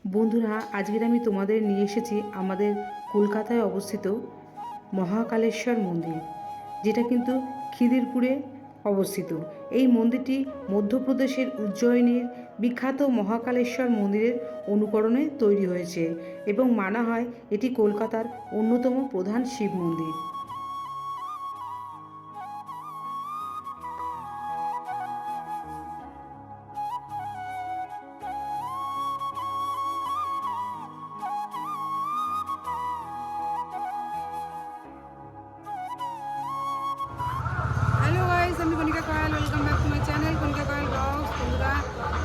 বন্ধুরা, আজকের আমি তোমাদের নিয়ে এসেছি আমাদের কলকাতায় অবস্থিত মহাকালেশ্বর মন্দির, যেটা কিন্তু খিদিরপুরে অবস্থিত। এই মন্দিরটি মধ্যপ্রদেশের উজ্জয়িনীর বিখ্যাত মহাকালেশ্বর মন্দিরের অনুকরণে তৈরি হয়েছে এবং মানা হয় এটি কলকাতার অন্যতম প্রধান শিব মন্দির। হ্যালো গাইস, আমি Kanika Kayal. Welcome back to my channel Kanika Kayal vlogs. বন্ধুরা,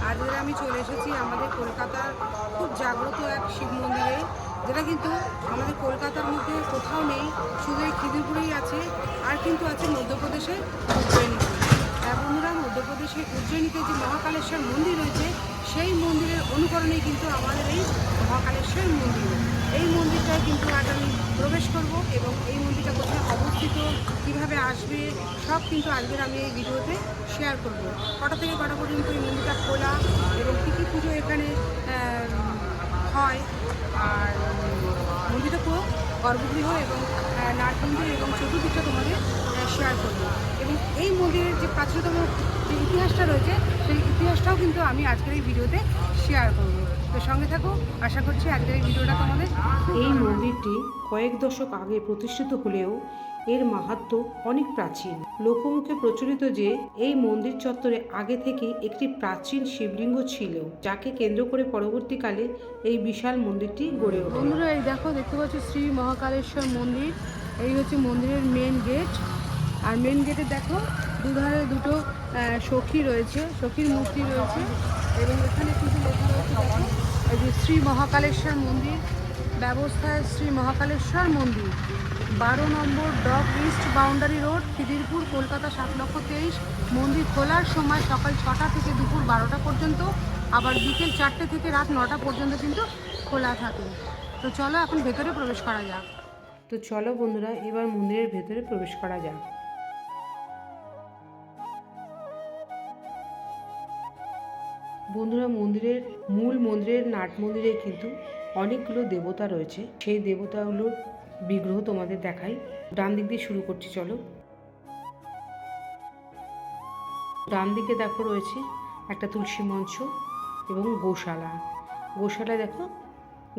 আজকে আমি চলে এসেছি আমাদের কলকাতার খুব জাগ্রত এক শিব মন্দিরে, যেটা কিন্তু আমাদের কলকাতার মধ্যে কোথাও নেই, শুধু এই খিদিরপুরেই আছে। আর কিন্তু আছে মধ্যপ্রদেশের উজ্জয়িনীতে। হ্যাঁ বন্ধুরা, মধ্যপ্রদেশের উজ্জয়িনীতে যে মহাকালেশ্বর মন্দির রয়েছে, সেই মন্দিরের অনুকরণেই কিন্তু আমাদের এই মহাকালেশ্বর মন্দির। এই মন্দিরটায় কিন্তু আজ আমি প্রবেশ করব এবং এই মন্দিরটা কোথায় অবস্থিত, কীভাবে আসবে, সব কিন্তু আজকের আমি এই ভিডিওতে শেয়ার করব। কটা থেকে কটা পর্যন্ত এই মন্দিরটা খোলা এবং কী কী পুজো এখানে হয়। আর মন্দিরটা পুরো গর্ভগৃহ এবং নাটমন্দির এবং চতুর্দিকটা তোমাদের শেয়ার করব। এবং এই মন্দিরের যে প্রাচীনতম যে ইতিহাসটা রয়েছে, সেই ইতিহাসটাও কিন্তু আমি আজকের এই ভিডিওতে শেয়ার করব। তো সঙ্গে থাকো, আশা করছি আজকের এই ভিডিওটা তোমাদের। এই মন্দিরটি কয়েক দশক আগে প্রতিষ্ঠিত হলেও এর মাহাত্ম্য অনেক প্রাচীন। লোকমুখে প্রচলিত যে এই মন্দির চত্বরে আগে থেকে একটি প্রাচীন শিবলিঙ্গ ছিল, যাকে কেন্দ্র করে পরবর্তীকালে এই বিশাল মন্দিরটি গড়ে ওঠে। বন্ধুরা, এই দেখো, দেখতে পাচ্ছ শ্রী মহাকালেশ্বর মন্দির। এই হচ্ছে মন্দিরের মেন গেট। আর মেন গেটে দেখো দুধারে দুটো সখী রয়েছে, সখীর মূর্তি রয়েছে। এবং এখানে কিন্তু লেখা রয়েছে, দেখো, এই যে শ্রী মহাকালেশ্বর মন্দির ব্যবস্থায় শ্রী মহাকালেশ্বর মন্দির, 12 number dock east boundary road, Khidirpur, Kolkata 7,23,000। মন্দির খোলার সময় সকাল 6টা থেকে দুপুর 12টা পর্যন্ত, আবার বিকেল 4টে থেকে রাত 9টা পর্যন্ত কিন্তু খোলা থাকে। তো চলো এখন ভেতরে প্রবেশ করা যাক। তো চলো বন্ধুরা, এবার মন্দিরের ভেতরে প্রবেশ করা যাক। বন্ধুরা, মন্দিরের নাট মন্দিরে কিন্তু অনেকগুলো দেবতা রয়েছে। সেই দেবতাগুলোর বিগ্রহ তোমাদের দেখাই। ডান দিক দিয়ে শুরু করছি, চলো। ডান দিকে দেখো রয়েছে একটা তুলসী মঞ্চ এবং গোশালা। গোশালায় দেখো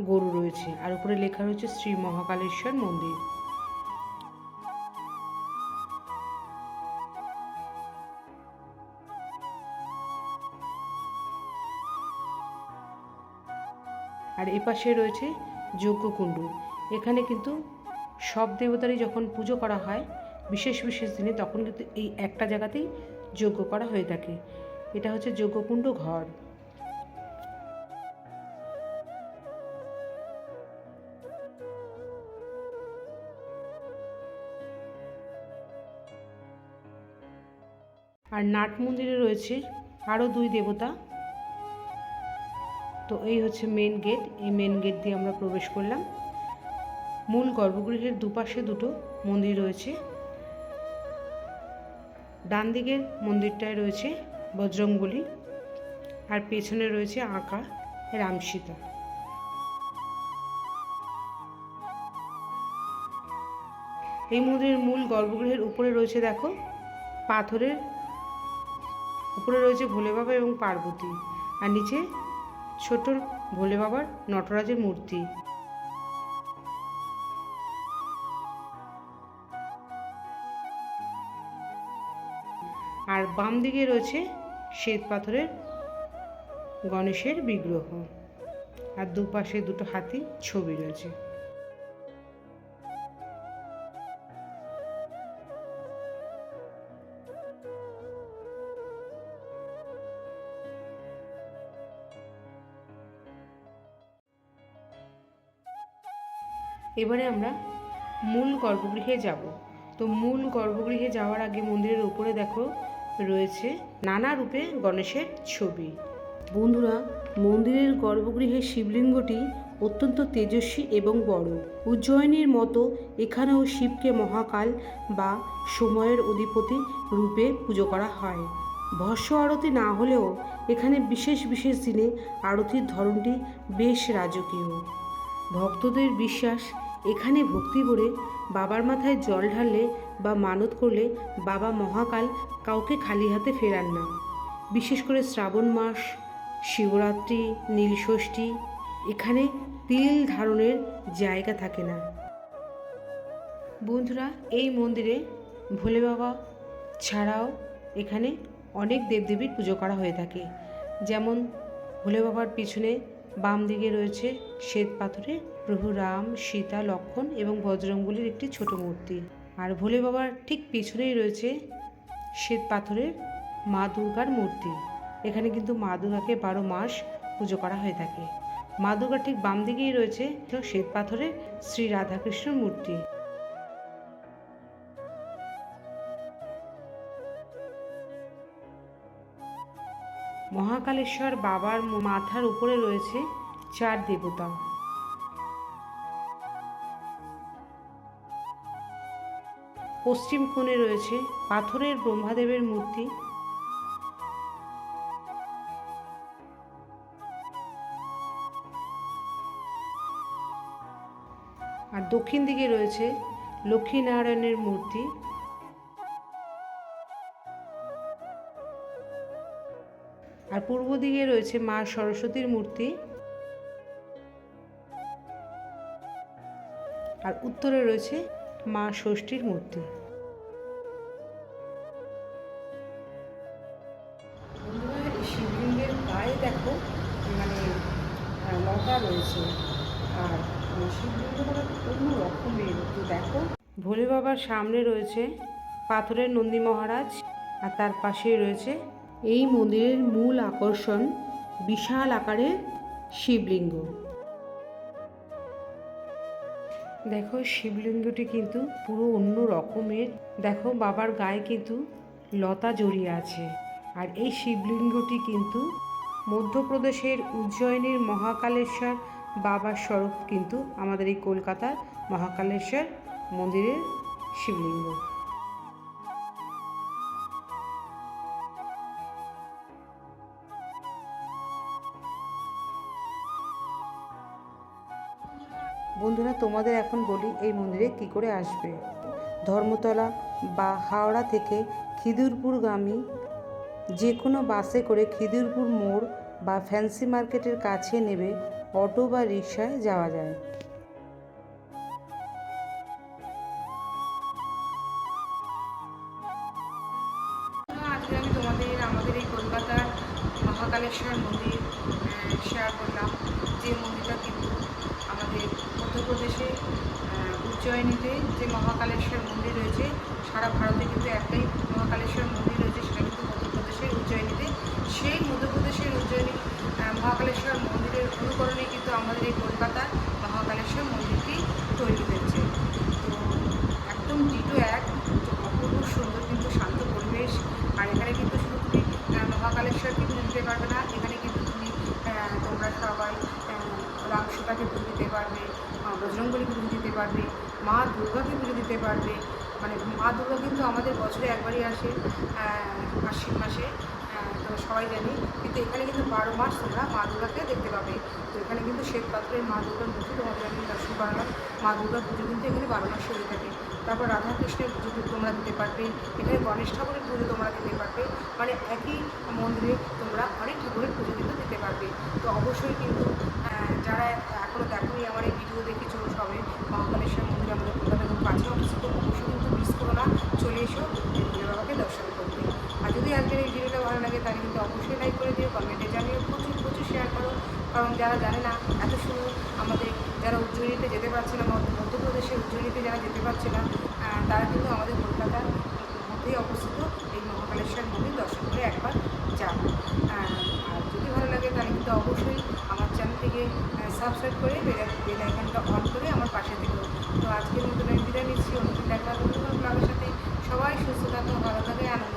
গরু রয়েছে, আর উপরে লেখা রয়েছে শ্রী মহাকালেশ্বর মন্দির। আর এপাশে রয়েছে যজ্ঞকুণ্ড। এখানে কিন্তু সব দেবতারই যখন পুজো করা হয় বিশেষ বিশেষ দিনে, তখন কিন্তু এই একটা জায়গাতেই যজ্ঞ করা হয়ে থাকে। এটা হচ্ছে যজ্ঞকুণ্ড ঘর। আর নাট মন্দিরে রয়েছে আরও 2 দেবতা। তো এই হচ্ছে মেন গেট। এই মেন গেট দিয়ে আমরা প্রবেশ করলাম। মূল গর্ভগৃহের দুপাশে দুটো মন্দির রয়েছে। ডান দিকের মন্দিরটায় রয়েছে বজরংবলী, আর পেছনে রয়েছে আঁকা রাম সীতা। এই মন্দিরের মূল গর্ভগৃহের উপরে রয়েছে, দেখো, পাথরের উপরে রয়েছে ভোলে বাবা এবং পার্বতী, আর নিচে ছোট ভোলে বাবার নটরাজের মূর্তি। আর বাম দিকে রয়েছে শ্বেত পাথরের গণেশের বিগ্রহ, আর দুপাশে দুটো হাতি ছবি রয়েছে। এবারে আমরা মূল গর্ভগৃহে যাব। তো মূল গর্ভগৃহে যাওয়ার আগে মন্দিরের উপরে দেখো রয়েছে নানা রূপে গণেশের ছবি। বন্ধুরা, মন্দিরের গর্ভগৃহের শিবলিঙ্গটি অত্যন্ত তেজস্বী এবং বড়। উজ্জয়িনীর মতো এখানেও শিবকে মহাকাল বা সময়ের অধিপতি রূপে পুজো করা হয়। ভস্য আরতি না হলেও এখানে বিশেষ বিশেষ দিনে আরতির ধরনটি বেশ রাজকীয়। ভক্তদের বিশ্বাস, এখানে ভক্তি করে বাবার মাথায় জল ঢাললে বা মানত করলে বাবা মহাকাল কাউকে খালি হাতে ফেরান না। বিশেষ করে শ্রাবণ মাস, শিবরাত্রি, নীলষষ্ঠী, এখানে তিল ধারণের জায়গা থাকে না। বন্ধুরা, এই মন্দিরে ভোলে বাবা ছাড়াও এখানে অনেক দেবদেবীর পুজো করা হয়ে থাকে। যেমন ভোলে বাবার পিছনে বাম দিকে রয়েছে শ্বেত পাথরে প্রভু রাম, সীতা, লক্ষ্মণ এবং বজরংবলীর একটি ছোট মূর্তি। আর ভোলে বাবার ঠিক পিছনেই রয়েছে শ্বেত পাথরের মা দুর্গার মূর্তি। এখানে কিন্তু মা দুর্গাকে 12 মাস পুজো করা হয়ে থাকে। মা দুর্গার ঠিক বাম দিকেই রয়েছে শ্বেত পাথরের শ্রী রাধাকৃষ্ণর মূর্তি। মহাকালেশ্বর বাবার মাথার উপরে রয়েছে 4 দেবতা। পশ্চিম কোণে রয়েছে পাথরের ব্রহ্মাদেবের মূর্তি। আর দক্ষিণ দিকে রয়েছে লক্ষ্মীনারায়ণের মূর্তি। আর পূর্ব দিকে রয়েছে মা সরস্বতীর মূর্তি। আর উত্তরে রয়েছে মা ষষ্ঠীর মূর্তি। শিবলিঙ্গের গায়ে দেখো মানে লতা রয়েছে, আর শিবলিঙ্গটা অন্য রকমের। তো দেখো, ভোলে বাবার সামনে রয়েছে পাথরের নন্দী মহারাজ, আর তার পাশেই রয়েছে এই মন্দিরের মূল আকর্ষণ বিশাল আকারের শিবলিঙ্গ। দেখো, শিবলিঙ্গটি কিন্তু পুরো অন্য রকমের। দেখো, বাবার গায়ে কিন্তু লতা জড়িয়ে আছে। আর এই শিবলিঙ্গটি কিন্তু মধ্যপ্রদেশের উজ্জয়িনীর মহাকালেশ্বর বাবার স্বরূপ কিন্তু আমাদের এই কলকাতার মহাকালেশ্বর মন্দিরের শিবলিঙ্গ। বন্ধুরা, তোমাদের এখন বলি এই মন্দিরে কি করে আসবে। ধর্মতলা বা হাওড়া থেকে খিদিরপুরগামী যে কোনো বাসে করে খিদিরপুর মোড় বা ফ্যান্সি মার্কেটের কাছে নেবে অটো বা রিকশায় যাওয়া যায়। আজকে আমি তোমাদের আমাদের এই কলকাতার মহাকালেশ্বর মন্দির শেয়ার করলাম, যে মন্দিরটা কিন্তু আমাদের মধ্যপ্রদেশে উজ্জয়িনীতে যে মহাকালেশ্বর মন্দির রয়েছে, সারা ভারতে কিন্তু একটাই মহাকালেশ্বর মন্দির রয়েছে, সেটা কিন্তু মধ্যপ্রদেশের উজ্জয়িনীতে। সেই মধ্যপ্রদেশের উজ্জয়িনী মহাকালেশ্বর মন্দিরের অনুকরণে কিন্তু আমাদের এই কলকাতার মহাকালেশ্বর মন্দিরটি তৈরি হয়েছে। তো একদম ডিটো এক, অপূর্ব সুন্দর কিন্তু শান্ত পরিবেশ। আর এখানে কিন্তু শুধু তুমি মহাকালেশ্বরকে পুজো দিতে পারবে না, এখানে কিন্তু তুমি তোমরা সবাই রাম সীতাকে পুজো দিতে পারবে, বজরংবলীকে পুজো দিতে পারবে, মা দুর্গাকে পুজো দিতে পারবে। মানে মা দুর্গা কিন্তু আমাদের বছরে একবারই আসে, আশ্বিন মাসে, তো সবাই জানি। কিন্তু এখানে কিন্তু 12 মাস তোমরা মা দুর্গাকে দেখতে পাবে। তো এখানে কিন্তু শ্বেত পাথরের মা দুর্গার মূর্তি তোমাদের আমি দর্শন করালাম। মা দুর্গার পুজো কিন্তু এখানে 12 মাস হয়ে থাকে। তারপর রাধাকৃষ্ণের পুজো তোমরা দিতে পারবে, এখানে গণেশ ঠাকুরের পুজো তোমরা দিতে পারবে। মানে একই মন্দিরে তোমরা অনেক ঠাকুরের পুজো কিন্তু দিতে পারবে। তো অবশ্যই কিন্তু যারা এখনও দেখোনি আমার এই ভিডিও দেখেছো, সবে মহাকালেশ্বর মন্দির আমাদের কলকাতার খুব কাছে অবস্থিত, অবশ্যই কিন্তু মিস করো না, চলে এসো এই ভোলে বাবাকে দর্শন করতে। আর যদি আজকের এই ভিডিওটা ভালো লাগে তাহলে কিন্তু অবশ্যই লাইক করে দিও, কমেন্টে জানিও, প্রচুর প্রচুর শেয়ার করো। কারণ যারা জানে না, এত সুন্দর আমাদের যারা উজ্জয়িনীতে যেতে পারছে না, মধ্যপ্রদেশে উজ্জয়িনীতে যারা যেতে পারছে না, তারা কিন্তু আমাদের কলকাতার মধ্যেই অবস্থিত এই মহাকালেশ্বর মন্দির দর্শন করে একবার যাবো। আর যদি ভালো লাগে তাহলে কিন্তু অবশ্যই আমার চ্যানেলটিকে সাবস্ক্রাইব করে বেল আইকনটা অন করে আমার পাশে থেকো। তো আজকের মতো বিদায় নিচ্ছি, অন্যদিন দেখা নতুন ব্লগের সাথে। সবাই সুস্থ থাকো, ভালো থাকে, আনন্দ